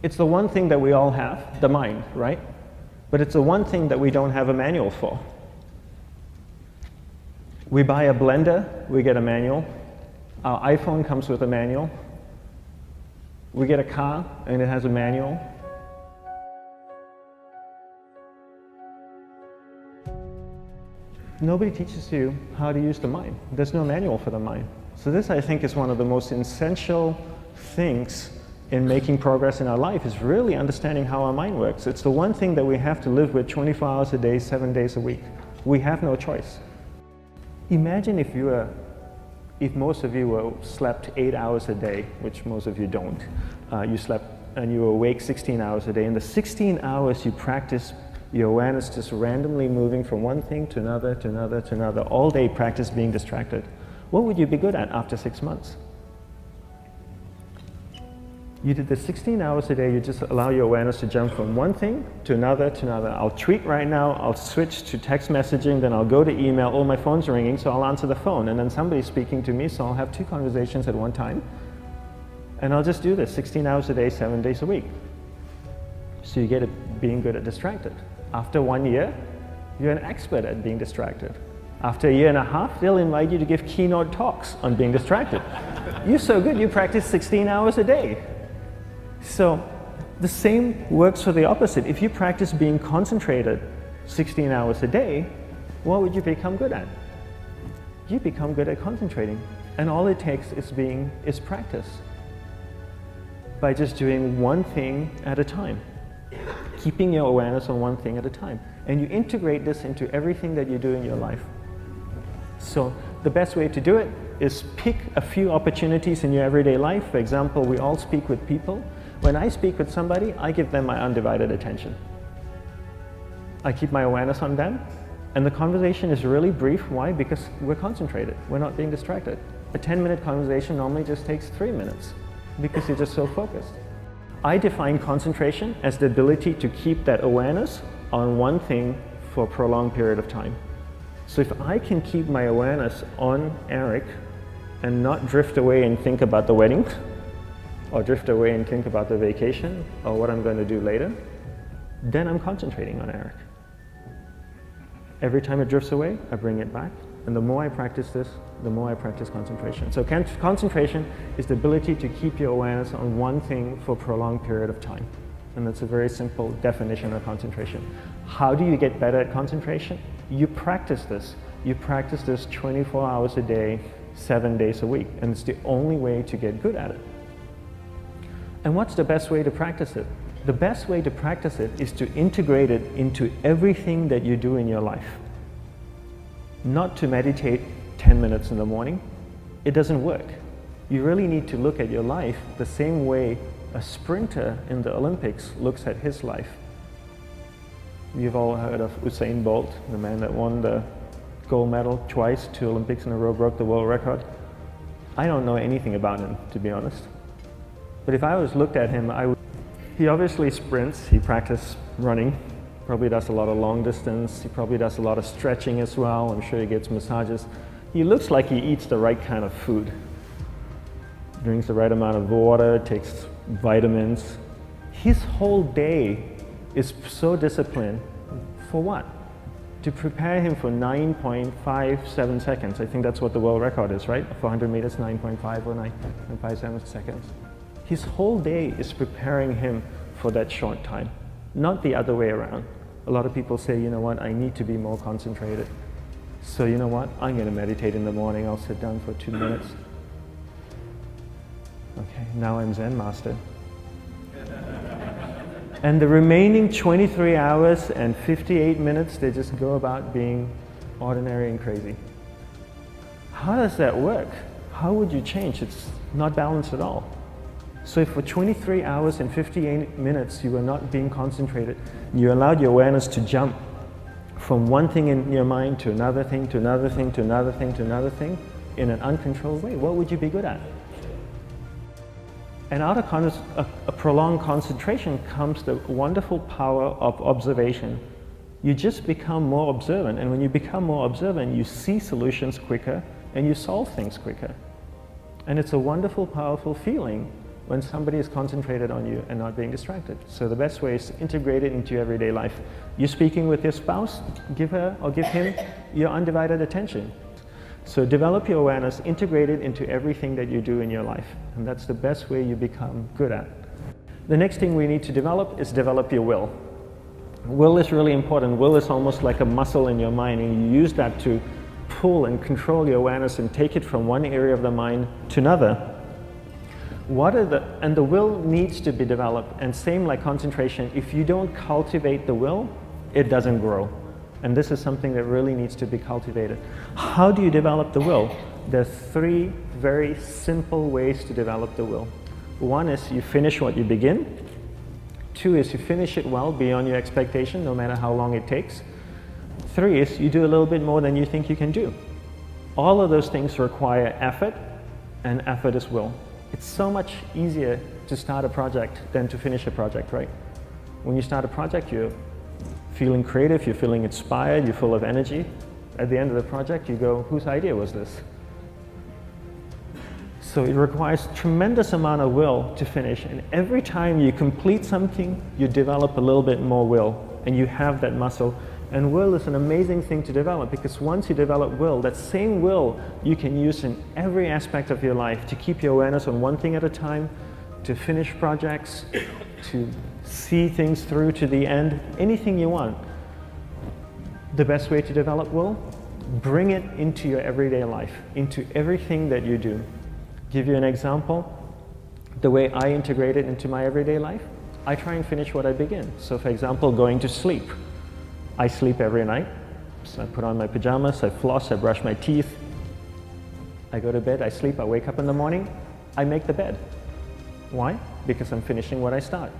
It's the one thing that we all have, the mind, right? But it's the one thing that we don't have a manual for. We buy a blender, we get a manual. Our iPhone comes with a manual. We get a car and it has a manual. Nobody teaches you how to use the mind. There's no manual for the mind. So this, I think, is one of the most essential things in making progress in our life, is really understanding how our mind works. It's the one thing that we have to live with 24 hours a day, 7 days a week. We have no choice. Imagine if most of you slept 8 hours a day, which most of you don't. You slept and you were awake 16 hours a day. In the 16 hours you practice your awareness just randomly moving from one thing to another, to another, to another, all day practice being distracted. What would you be good at after 6 months? You did this 16 hours a day, you just allow your awareness to jump from one thing to another, to another. I'll tweet right now, I'll switch to text messaging, then I'll go to email, oh, my phone's ringing, so I'll answer the phone, and then somebody's speaking to me, so I'll have 2 conversations at one time. And I'll just do this 16 hours a day, 7 days a week. So you get it being good at distracted. After 1 year, you're an expert at being distracted. After a year and a half, they'll invite you to give keynote talks on being distracted. You're so good, you practice 16 hours a day. So the same works for the opposite. If you practice being concentrated 16 hours a day, what would you become good at? You become good at concentrating. And all it takes is practice. By just doing one thing at a time. Keeping your awareness on one thing at a time. And you integrate this into everything that you do in your life. So the best way to do it is pick a few opportunities in your everyday life. For example, we all speak with people. When I speak with somebody, I give them my undivided attention. I keep my awareness on them, and the conversation is really brief. Why? Because we're concentrated. We're not being distracted. A 10-minute conversation normally just takes 3 minutes because you're just so focused. I define concentration as the ability to keep that awareness on one thing for a prolonged period of time. So if I can keep my awareness on Eric and not drift away and think about the wedding, or drift away and think about the vacation, or what I'm going to do later, then I'm concentrating on Eric. Every time it drifts away, I bring it back. And the more I practice this, the more I practice concentration. So concentration is the ability to keep your awareness on one thing for a prolonged period of time. And that's a very simple definition of concentration. How do you get better at concentration? You practice this. You practice this 24 hours a day, 7 days a week. And it's the only way to get good at it. And what's the best way to practice it? The best way to practice it is to integrate it into everything that you do in your life. Not to meditate 10 minutes in the morning. It doesn't work. You really need to look at your life the same way a sprinter in the Olympics looks at his life. You've all heard of Usain Bolt, the man that won the gold medal twice, 2 Olympics in a row, broke the world record. I don't know anything about him, to be honest. But if I was looked at him, he obviously sprints, he practices running, probably does a lot of long distance, he probably does a lot of stretching as well, I'm sure he gets massages. He looks like he eats the right kind of food. Drinks the right amount of water, takes vitamins. His whole day is so disciplined. For what? To prepare him for 9.57 seconds. I think that's what the world record is, right? For 100 meters, 9.5 or 9.57 seconds. His whole day is preparing him for that short time, not the other way around. A lot of people say, you know what, I need to be more concentrated. So you know what, I'm going to meditate in the morning, I'll sit down for 2 minutes. Okay, now I'm Zen master. And the remaining 23 hours and 58 minutes, they just go about being ordinary and crazy. How does that work? How would you change? It's not balanced at all. So if for 23 hours and 58 minutes you were not being concentrated, you allowed your awareness to jump from one thing in your mind to another thing, to another thing, to another thing, to another thing, in an uncontrolled way, what would you be good at? And out of a prolonged concentration comes the wonderful power of observation. You just become more observant, and when you become more observant, you see solutions quicker and you solve things quicker. And it's a wonderful, powerful feeling when somebody is concentrated on you and not being distracted. So the best way is to integrate it into your everyday life. You're speaking with your spouse, give her or give him your undivided attention. So develop your awareness, integrate it into everything that you do in your life. And that's the best way you become good at. The next thing we need to develop is develop your will. Will is really important. Will is almost like a muscle in your mind, and you use that to pull and control your awareness and take it from one area of the mind to another. And the will needs to be developed, and same like concentration, if you don't cultivate the will, it doesn't grow. And this is something that really needs to be cultivated. How do you develop the will? There's 3 very simple ways to develop the will. 1 is you finish what you begin. 2 is you finish it well beyond your expectation, no matter how long it takes. 3 is you do a little bit more than you think you can do. All of those things require effort, and effort is will. It's so much easier to start a project than to finish a project, right? When you start a project, you're feeling creative, you're feeling inspired, you're full of energy. At the end of the project, you go, whose idea was this? So it requires tremendous amount of will to finish, and every time you complete something, you develop a little bit more will, and you have that muscle. And will is an amazing thing to develop, because once you develop will, that same will you can use in every aspect of your life to keep your awareness on one thing at a time, to finish projects, to see things through to the end, anything you want. The best way to develop will? Bring it into your everyday life, into everything that you do. Give you an example, the way I integrate it into my everyday life, I try and finish what I begin. So for example, going to sleep. I sleep every night, so I put on my pajamas, I floss, I brush my teeth, I go to bed, I sleep, I wake up in the morning, I make the bed. Why? Because I'm finishing what I start.